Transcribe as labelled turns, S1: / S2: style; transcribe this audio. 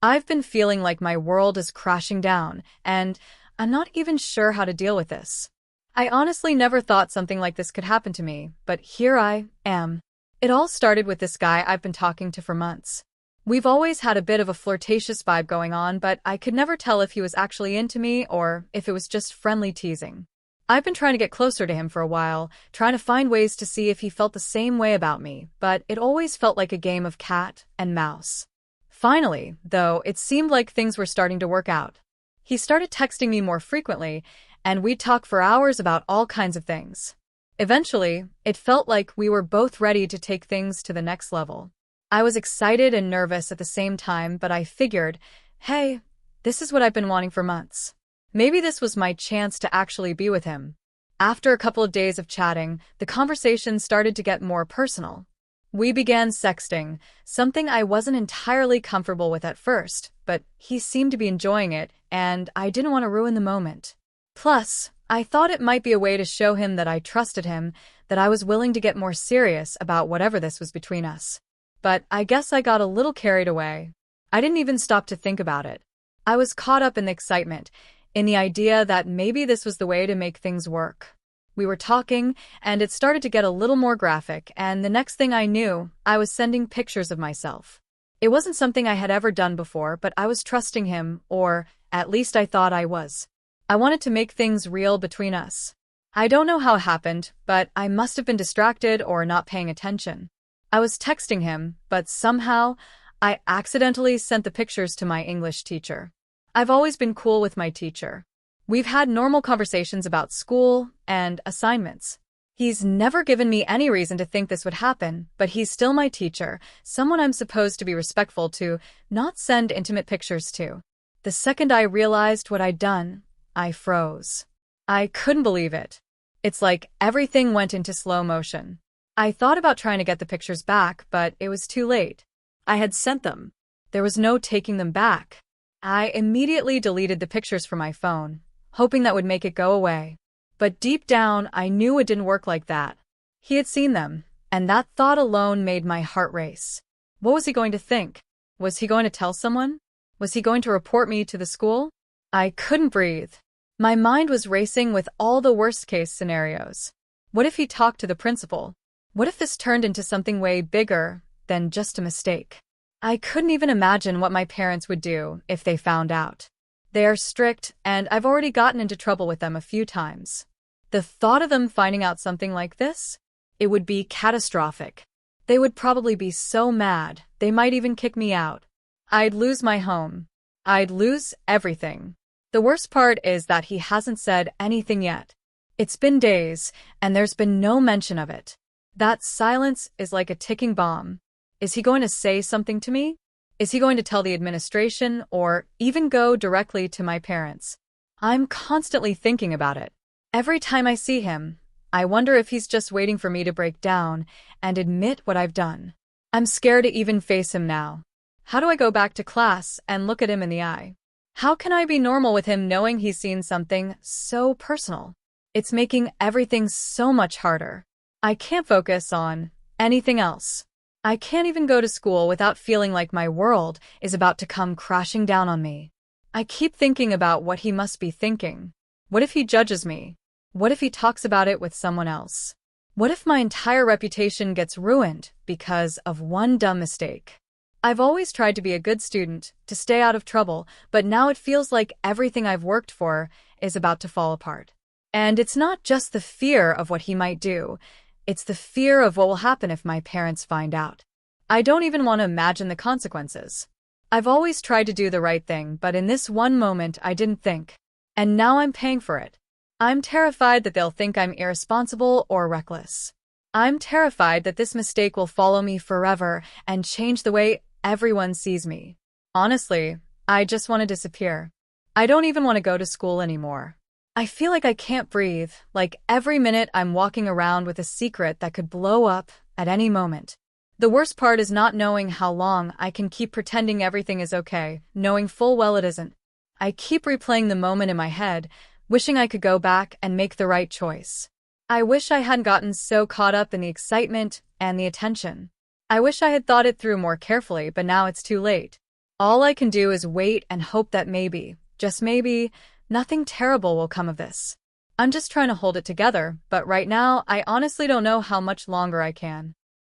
S1: I've been feeling like my world is crashing down, and I'm not even sure how to deal with this. I honestly never thought something like this could happen to me, but here I am. It all started with this guy I've been talking to for months. We've always had a bit of a flirtatious vibe going on, but I could never tell if he was actually into me or if it was just friendly teasing. I've been trying to get closer to him for a while, trying to find ways to see if he felt the same way about me, but it always felt like a game of cat and mouse. Finally, though, it seemed like things were starting to work out. He started texting me more frequently, and we'd talk for hours about all kinds of things. Eventually, it felt like we were both ready to take things to the next level. I was excited and nervous at the same time, but I figured, hey, this is what I've been wanting for months. Maybe this was my chance to actually be with him. After a couple of days of chatting, the conversation started to get more personal. We began sexting, something I wasn't entirely comfortable with at first, but he seemed to be enjoying it, and I didn't want to ruin the moment. Plus, I thought it might be a way to show him that I trusted him, that I was willing to get more serious about whatever this was between us. But I guess I got a little carried away. I didn't even stop to think about it. I was caught up in the excitement, in the idea that maybe this was the way to make things work. We were talking, and it started to get a little more graphic, and the next thing I knew, I was sending pictures of myself. It wasn't something I had ever done before, but I was trusting him, or at least I thought I was. I wanted to make things real between us. I don't know how it happened, but I must have been distracted or not paying attention. I was texting him, but somehow, I accidentally sent the pictures to my English teacher. I've always been cool with my teacher. We've had normal conversations about school and assignments. He's never given me any reason to think this would happen, but he's still my teacher, someone I'm supposed to be respectful to, not send intimate pictures to. The second I realized what I'd done, I froze. I couldn't believe it. It's like everything went into slow motion. I thought about trying to get the pictures back, but it was too late. I had sent them. There was no taking them back. I immediately deleted the pictures from my phone, hoping that would make it go away. But deep down, I knew it didn't work like that. He had seen them, and that thought alone made my heart race. What was he going to think? Was he going to tell someone? Was he going to report me to the school? I couldn't breathe. My mind was racing with all the worst-case scenarios. What if he talked to the principal? What if this turned into something way bigger than just a mistake? I couldn't even imagine what my parents would do if they found out. They are strict, and I've already gotten into trouble with them a few times. The thought of them finding out something like this? It would be catastrophic. They would probably be so mad, they might even kick me out. I'd lose my home. I'd lose everything. The worst part is that he hasn't said anything yet. It's been days, and there's been no mention of it. That silence is like a ticking bomb. Is he going to say something to me? Is he going to tell the administration or even go directly to my parents? I'm constantly thinking about it. Every time I see him, I wonder if he's just waiting for me to break down and admit what I've done. I'm scared to even face him now. How do I go back to class and look at him in the eye? How can I be normal with him knowing he's seen something so personal? It's making everything so much harder. I can't focus on anything else. I can't even go to school without feeling like my world is about to come crashing down on me. I keep thinking about what he must be thinking. What if he judges me? What if he talks about it with someone else? What if my entire reputation gets ruined because of one dumb mistake? I've always tried to be a good student, to stay out of trouble, but now it feels like everything I've worked for is about to fall apart. And it's not just the fear of what he might do. It's the fear of what will happen if my parents find out. I don't even want to imagine the consequences. I've always tried to do the right thing, but in this one moment I didn't think. And now I'm paying for it. I'm terrified that they'll think I'm irresponsible or reckless. I'm terrified that this mistake will follow me forever and change the way everyone sees me. Honestly, I just want to disappear. I don't even want to go to school anymore. I feel like I can't breathe, like every minute I'm walking around with a secret that could blow up at any moment. The worst part is not knowing how long I can keep pretending everything is okay, knowing full well it isn't. I keep replaying the moment in my head, wishing I could go back and make the right choice. I wish I hadn't gotten so caught up in the excitement and the attention. I wish I had thought it through more carefully, but now it's too late. All I can do is wait and hope that maybe, just maybe, nothing terrible will come of this. I'm just trying to hold it together, but right now, I honestly don't know how much longer I can.